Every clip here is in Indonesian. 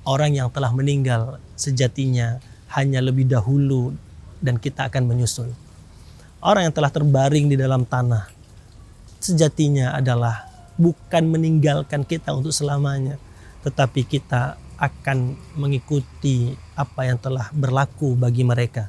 Orang yang telah meninggal sejatinya hanya lebih dahulu dan kita akan menyusul. Orang yang telah terbaring di dalam tanah sejatinya adalah bukan meninggalkan kita untuk selamanya, tetapi kita akan mengikuti apa yang telah berlaku bagi mereka.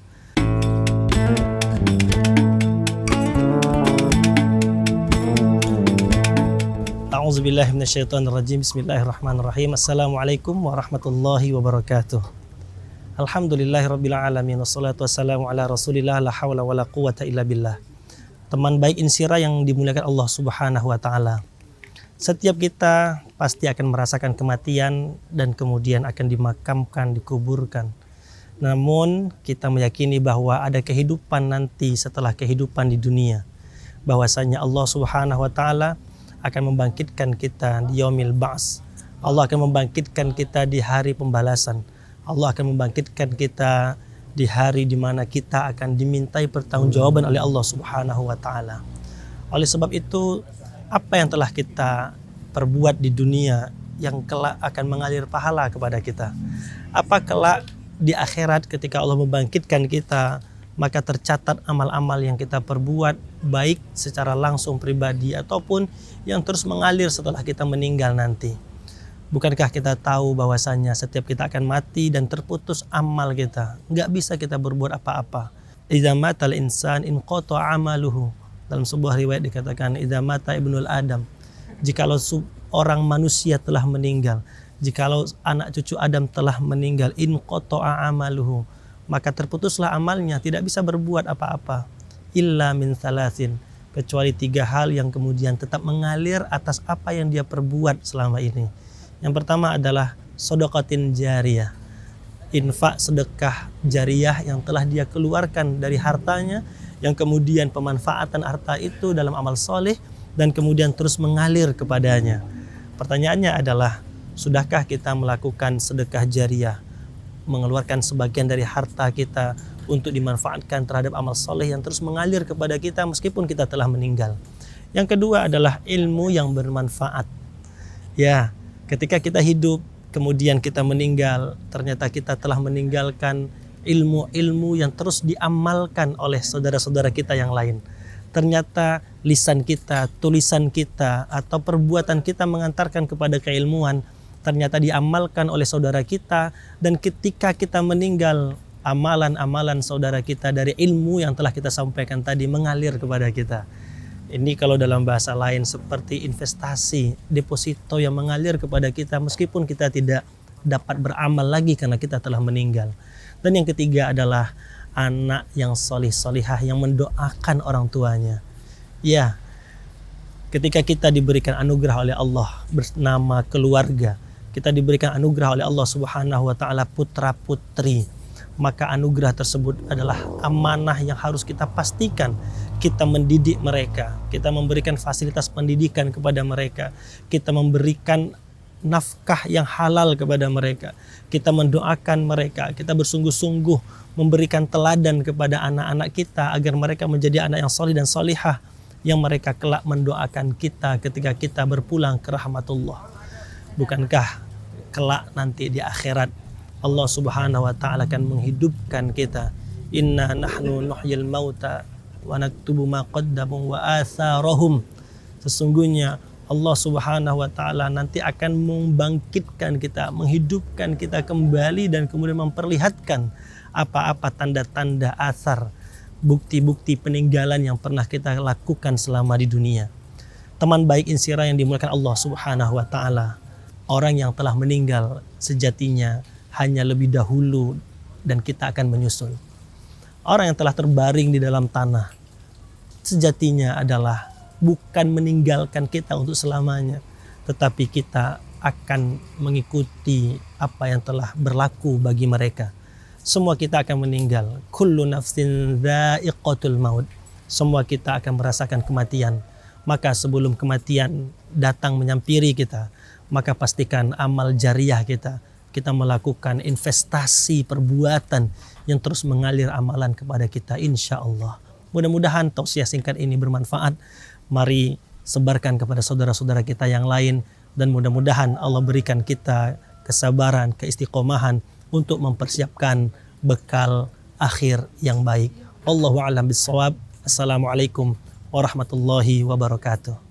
A'udzubillahi minasyaitonirrajim. Bismillahirrahmanirrahim. Assalamualaikum warahmatullahi wabarakatuh. Alhamdulillahirabbil alamin wassalatu wassalamu ala Rasulillah la haula wala quwata illa billah. Teman baik Insira yang dimuliakan Allah Subhanahu wa taala. Setiap kita pasti akan merasakan kematian dan kemudian akan dimakamkan, dikuburkan. Namun kita meyakini bahwa ada kehidupan nanti setelah kehidupan di dunia. Bahwasanya Allah Subhanahu wa taala akan membangkitkan kita di yaumil ba's. Allah akan membangkitkan kita di hari pembalasan. Allah akan membangkitkan kita di hari di mana kita akan dimintai pertanggungjawaban oleh Allah Subhanahu wa taala. Oleh sebab itu, apa yang telah kita perbuat di dunia yang kelak akan mengalir pahala kepada kita. Apa kelak di akhirat ketika Allah membangkitkan kita, maka tercatat amal-amal yang kita perbuat baik secara langsung pribadi ataupun yang terus mengalir setelah kita meninggal nanti. Bukankah kita tahu bahwasanya setiap kita akan mati dan terputus amal kita, nggak bisa kita berbuat apa-apa. Idza matal insan inqata amaluhu. Dalam sebuah riwayat dikatakan idza mata ibnul adam, jikalau orang manusia telah meninggal, jikalau anak cucu Adam telah meninggal, inqata amaluhu, maka terputuslah amalnya, tidak bisa berbuat apa-apa. Illa min thalathin, kecuali 3 hal yang kemudian tetap mengalir atas apa yang dia perbuat selama ini. Yang pertama adalah shadaqatin jariyah, infak sedekah jariyah yang telah dia keluarkan dari hartanya, yang kemudian pemanfaatan harta itu dalam amal soleh dan kemudian terus mengalir kepadanya. Pertanyaannya adalah, sudahkah kita melakukan sedekah jariyah, mengeluarkan sebagian dari harta kita untuk dimanfaatkan terhadap amal soleh yang terus mengalir kepada kita meskipun kita telah meninggal? Yang kedua adalah ilmu yang bermanfaat. Ya, ketika kita hidup, kemudian kita meninggal, ternyata kita telah meninggalkan ilmu-ilmu yang terus diamalkan oleh saudara-saudara kita yang lain. Ternyata lisan kita, tulisan kita, atau perbuatan kita mengantarkan kepada keilmuan, ternyata diamalkan oleh saudara kita, dan ketika kita meninggal, amalan-amalan saudara kita dari ilmu yang telah kita sampaikan tadi mengalir kepada kita. Ini kalau dalam bahasa lain seperti investasi, deposito yang mengalir kepada kita meskipun kita tidak dapat beramal lagi karena kita telah meninggal. Dan yang ketiga adalah anak yang solih-solihah yang mendoakan orang tuanya. Ya, ketika kita diberikan anugerah oleh Allah bernama keluarga, kita diberikan anugerah oleh Allah Subhanahu wa taala putra-putri, maka anugerah tersebut adalah amanah yang harus kita pastikan kita mendidik mereka, kita memberikan fasilitas pendidikan kepada mereka, kita memberikan nafkah yang halal kepada mereka, kita mendoakan mereka, kita bersungguh-sungguh memberikan teladan kepada anak-anak kita agar mereka menjadi anak yang solih dan solihah yang mereka kelak mendoakan kita ketika kita berpulang ke rahmatullah. Bukankah kelak nanti di akhirat Allah Subhanahu wa taala akan menghidupkan kita? Inna nahnu nuhyil mauta wa naktubu ma qaddamu wa atharahum. Sesungguhnya Allah Subhanahu wa taala nanti akan membangkitkan kita, menghidupkan kita kembali dan kemudian memperlihatkan apa-apa tanda-tanda athar, bukti-bukti peninggalan yang pernah kita lakukan selama di dunia. Teman baik Insira yang dimuliakan Allah Subhanahu wa taala, orang yang telah meninggal sejatinya hanya lebih dahulu dan kita akan menyusul. Orang yang telah terbaring di dalam tanah sejatinya adalah bukan meninggalkan kita untuk selamanya, tetapi kita akan mengikuti apa yang telah berlaku bagi mereka. Semua kita akan meninggal. Kullu nafsin dha'iqatul maut. Semua kita akan merasakan kematian. Maka sebelum kematian datang menyampiri kita, maka pastikan amal jariyah kita melakukan investasi perbuatan yang terus mengalir amalan kepada kita, insya Allah. Mudah-mudahan tausiah singkat ini bermanfaat. Mari sebarkan kepada saudara-saudara kita yang lain dan mudah-mudahan Allah berikan kita kesabaran, keistiqomahan untuk mempersiapkan bekal akhir yang baik. Allahu a'lam bishawab. Assalamualaikum warahmatullahi wabarakatuh.